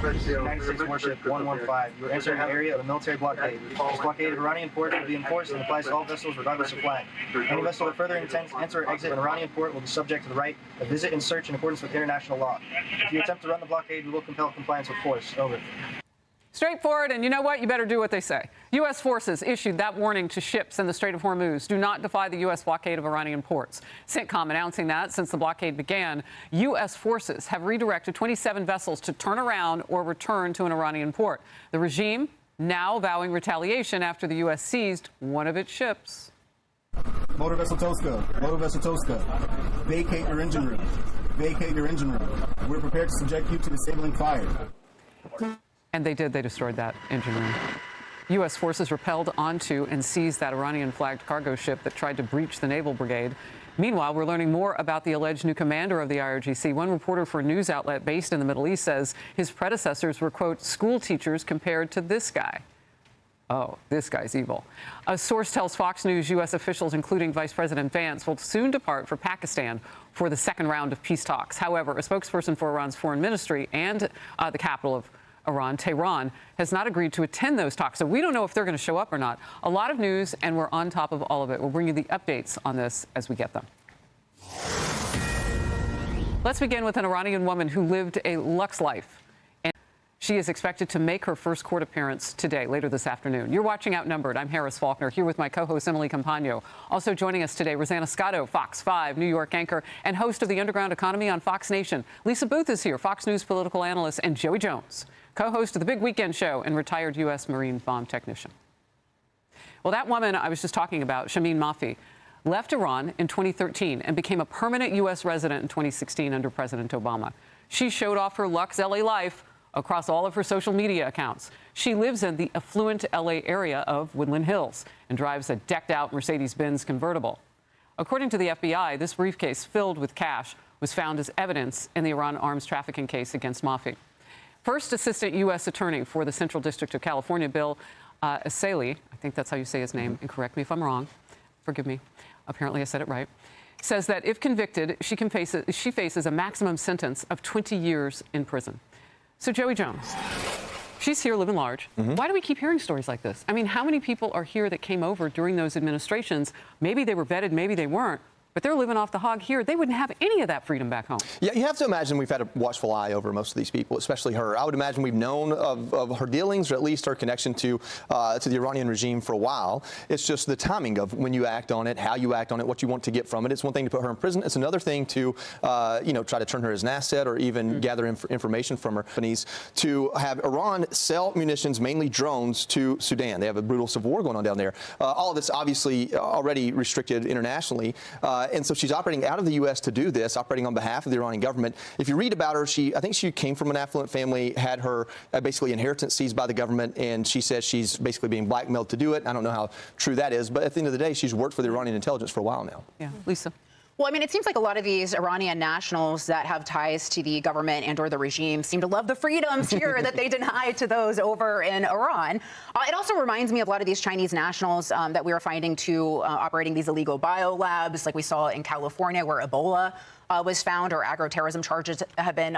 United States warship 115. You are entering an area of a military blockade. This blockade of Iranian port will be enforced and applies to all vessels regardless of flag. Any vessel that further intends to enter or exit an Iranian port will be subject to the right of visit and search in accordance with international law. If you attempt to run the blockade, we will compel compliance with force. Over. Straightforward, and you know what? You better do what they say. U.S. forces issued that warning to ships in the Strait of Hormuz. Do not defy the U.S. blockade of Iranian ports. CENTCOM announcing that since the blockade began, U.S. forces have redirected 27 vessels to turn around or return to an Iranian port. The regime now vowing retaliation after the U.S. seized one of its ships. Motor Vessel Tosca, vacate your engine room. Vacate your engine room. We're prepared to subject you to disabling fire. And they did. They destroyed that engine room. U.S. forces repelled onto and seized that Iranian-flagged cargo ship that tried to breach the naval brigade. Meanwhile, we're learning more about the alleged new commander of the IRGC. One reporter for a news outlet based in the Middle East says his predecessors were, quote, school teachers compared to this guy. Oh, this guy's evil. A source tells Fox News U.S. officials, including Vice President Vance, will soon depart for Pakistan for the second round of peace talks. However, a spokesperson for Iran's foreign ministry and the capital of Iran, Tehran, has not agreed to attend those talks. So we don't know if they're going to show up or not. A lot of news, and we're on top of all of it. We'll bring you the updates on this as we get them. Let's begin with an Iranian woman who lived a luxe life. And she is expected to make her first court appearance today, later this afternoon. You're watching Outnumbered. I'm Harris Faulkner, here with my co-host Emily Campagno. Also joining us today, Rosanna Scotto, Fox 5 New York anchor and host of The Underground Economy on Fox Nation. Lisa Booth is here, Fox News political analyst, and Joey Jones, co-host of The Big Weekend Show and retired U.S. Marine bomb technician. Well, that woman I was just talking about, Shameen Mafi, left Iran in 2013 and became a permanent U.S. resident in 2016 under President Obama. She showed off her luxe L.A. life across all of her social media accounts. She lives in the affluent L.A. area of Woodland Hills and drives a decked-out Mercedes-Benz convertible. According to the FBI, this briefcase filled with cash was found as evidence in the Iran arms trafficking case against Mafi. First Assistant U.S. Attorney for the Central District of California, Bill Asali, I think that's how you say his name, and correct me if I'm wrong, forgive me, apparently I said it right, says that if convicted, she faces a maximum sentence of 20 years in prison. So Joey Jones, she's here living large. Why do we keep hearing stories like this? I mean, how many people are here that came over during those administrations? Maybe they were vetted, maybe they weren't. But they're living off the hog here. They wouldn't have any of that freedom back home. Yeah, you have to imagine we've had a watchful eye over most of these people, especially her. I would imagine we've known of her dealings, or at least her connection to the Iranian regime for a while. It's just the timing of when you act on it, how you act on it, what you want to get from it. It's one thing to put her in prison. It's another thing to, try to turn her as an asset or even gather information from her companies to have Iran sell munitions, mainly drones, to Sudan. They have a brutal civil war going on down there. All of this obviously already restricted internationally. And so she's operating out of the U.S. to do this, operating on behalf of the Iranian government. If you read about her, I think she came from an affluent family, had her basically inheritance seized by the government, and she says she's basically being blackmailed to do it. I don't know how true that is, but at the end of the day, she's worked for the Iranian intelligence for a while now. Yeah, Lisa. Well, I mean, it seems like a lot of these Iranian nationals that have ties to the government and or the regime seem to love the freedoms here that they deny to those over in Iran. It also reminds me of a lot of these Chinese nationals that we are finding operating these illegal biolabs, like we saw in California where Ebola was found, or agroterrorism charges have been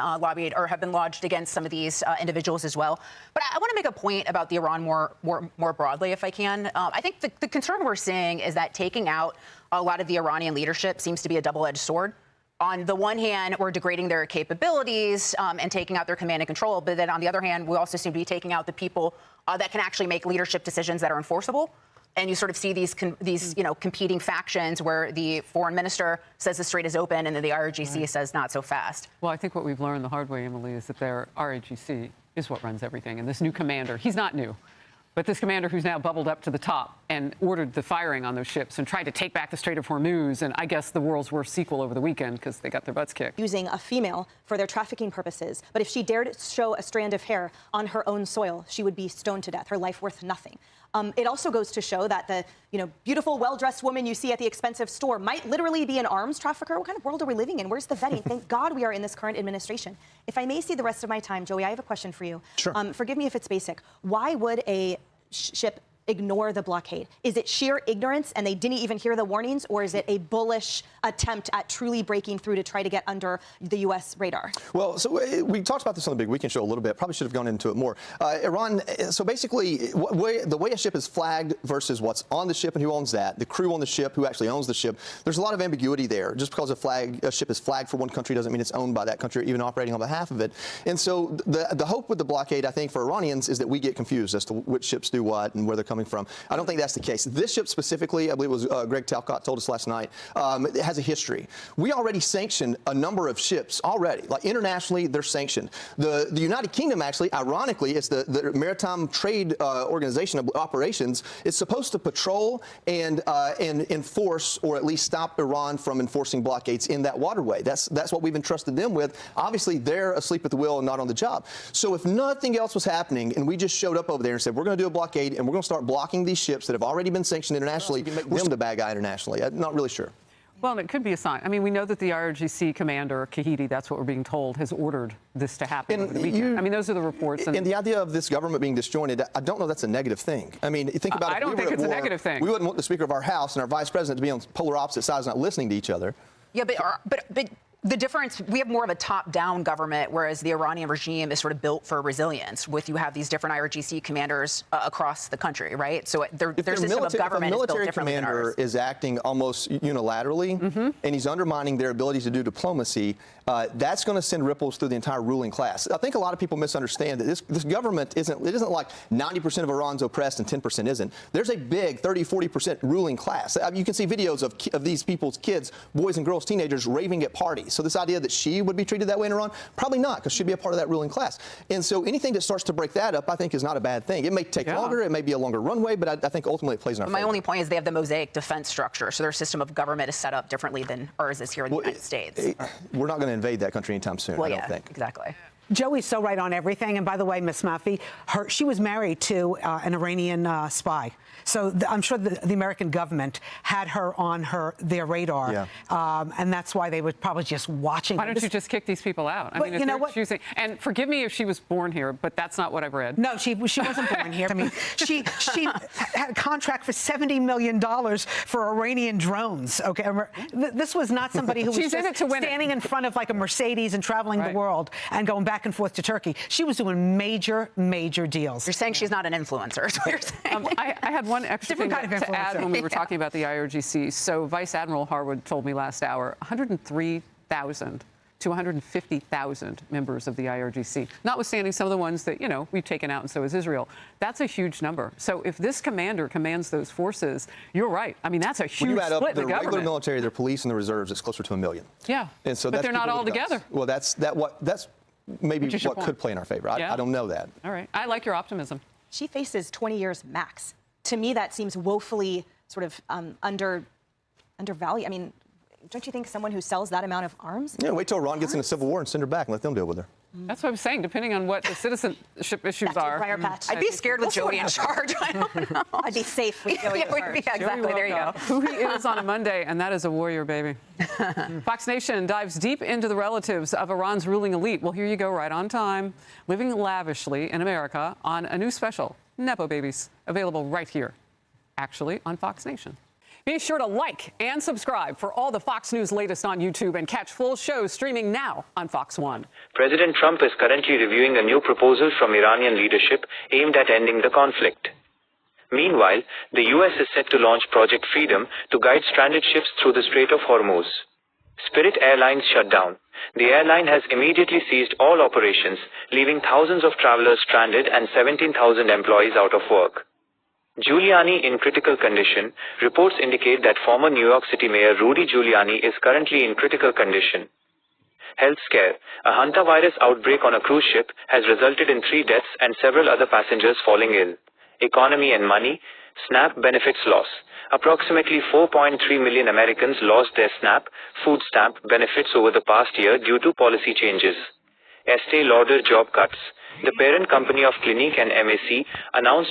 lodged against some of these individuals as well. But I want to make a point about the Iran more broadly, if I can. I think the concern we're seeing is that taking out a lot of the Iranian leadership seems to be a double-edged sword. On the one hand, we're degrading their capabilities and taking out their command and control. But then on the other hand, we also seem to be taking out the people that can actually make leadership decisions that are enforceable. And you sort of see these competing factions where the foreign minister says the strait is open and then the ROGC says not so fast. Well, I think what we've learned the hard way, Emily, is that their ROGC is what runs everything. And this new commander, he's not new. But this commander who's now bubbled up to the top and ordered the firing on those ships and tried to take back the Strait of Hormuz, and I guess the world's worst sequel over the weekend because they got their butts kicked. Using a female for their trafficking purposes. But if she dared show a strand of hair on her own soil, she would be stoned to death, her life worth nothing. It also goes to show that the beautiful, well-dressed woman you see at the expensive store might literally be an arms trafficker. What kind of world are we living in? Where's the vetting? Thank God we are in this current administration. If I may see the rest of my time, Joey, I have a question for you. Sure. Forgive me if it's basic. Why would a ship ignore the blockade? Is it sheer ignorance and they didn't even hear the warnings, or is it a bullish attempt at truly breaking through to try to get under the U.S. radar? Well, so we talked about this on the Big Weekend Show a little bit. Probably should have gone into it more. Iran, so basically, the way a ship is flagged versus what's on the ship and who owns that, the crew on the ship, who actually owns the ship, there's a lot of ambiguity there. Just because a ship is flagged for one country doesn't mean it's owned by that country or even operating on behalf of it. And so the hope with the blockade, I think, for Iranians is that we get confused as to which ships do what and where they're coming from. I don't think that's the case. This ship specifically, I believe it was Greg Talcott told us last night, it has a history. We already sanctioned a number of ships already. Like internationally, they're sanctioned. The United Kingdom, actually, ironically, it's the Maritime Trade Organization of Operations, is supposed to patrol and enforce, or at least stop Iran from enforcing blockades in that waterway. That's what we've entrusted them with. Obviously, they're asleep at the wheel and not on the job. So if nothing else was happening and we just showed up over there and said, we're going to do a blockade and we're going to start blocking these ships that have already been sanctioned internationally, make them the bad guy internationally. I'm not really sure. Well, it could be a sign. I mean, we know that the IRGC commander, Kahidi, that's what we're being told, has ordered this to happen over the weekend. I mean, those are the reports. And the idea of this government being disjointed, I don't know that's a negative thing. I mean, think about it. I don't think it's a negative thing. We wouldn't want the Speaker of our House and our Vice President to be on polar opposite sides, not listening to each other. Yeah, but the difference, we have more of a top-down government, whereas the Iranian regime is sort of built for resilience. You have these different IRGC commanders across the country, right? So their system of government is built differently than ours. If a military commander is acting almost unilaterally, and he's undermining their ability to do diplomacy, that's going to send ripples through the entire ruling class. I think a lot of people misunderstand that this government isn't like 90% of Iran's oppressed and 10% isn't. There's a big 30-40% ruling class. You can see videos of these people's kids, boys and girls, teenagers, raving at parties. So this idea that she would be treated that way in Iran, probably not, because she'd be a part of that ruling class. And so anything that starts to break that up, I think, is not a bad thing. It may take longer, it may be a longer runway, but I think ultimately it plays in our favor. My only point is they have the mosaic defense structure, so their system of government is set up differently than ours is here in the United States. We're not going to invade that country anytime soon, I don't think. Exactly. Joey's so right on everything. And by the way, Ms. Mafi, she was married to an Iranian spy. So I'm sure the American government had her on their radar. Yeah. And that's why they were probably just watching. Why don't you just kick these people out? I mean, you know what? And forgive me if she was born here, but that's not what I've read. No, she wasn't born here. I mean, she had a contract for $70 million for Iranian drones. Okay, this was not somebody who was just standing in front of like a Mercedes and traveling the world and going back and forth to Turkey. She was doing major deals. You're saying she's not an influencer, is what you're saying. I had one extra thing to add when we were talking about the IRGC. So Vice Admiral Harwood told me last hour, 103,000 to 150,000 members of the IRGC, notwithstanding some of the ones that, we've taken out, and so is Israel. That's a huge number. So if this commander commands those forces, you're right. I mean, that's a huge split in the government. When you add up the regular military, their police, and the reserves, it's closer to 1 million. Yeah, and so but they're not all together. Well, that's maybe what could play in our favor. I don't know that. All right. I like your optimism. She faces 20 years max. To me, that seems woefully sort of undervalued. I mean, don't you think someone who sells that amount of arms? Yeah, wait till Iran gets in a civil war and send her back and let them deal with her. That's what I'm saying, depending on what the citizenship issues are. I'd be scared with Joey in charge. I don't know. I'd be safe with Joey in charge. Exactly. There you go. Who he is on a Monday, and that is a warrior, baby. Fox Nation dives deep into the relatives of Iran's ruling elite. Well, here you go, right on time, living lavishly in America on a new special, Nepo Babies, available right here, actually, on Fox Nation. Be sure to like and subscribe for all the Fox News latest on YouTube and catch full shows streaming now on Fox One. President Trump is currently reviewing a new proposal from Iranian leadership aimed at ending the conflict. Meanwhile, the U.S. is set to launch Project Freedom to guide stranded ships through the Strait of Hormuz. Spirit Airlines shut down. The airline has immediately ceased all operations, leaving thousands of travelers stranded and 17,000 employees out of work. Giuliani in critical condition. Reports indicate that former New York City Mayor Rudy Giuliani is currently in critical condition. Health scare. A hantavirus outbreak on a cruise ship has resulted in 3 deaths and several other passengers falling ill. Economy and money. SNAP benefits loss. Approximately 4.3 million Americans lost their SNAP, food stamp benefits over the past year due to policy changes. Estee Lauder job cuts. The parent company of Clinique and MAC announced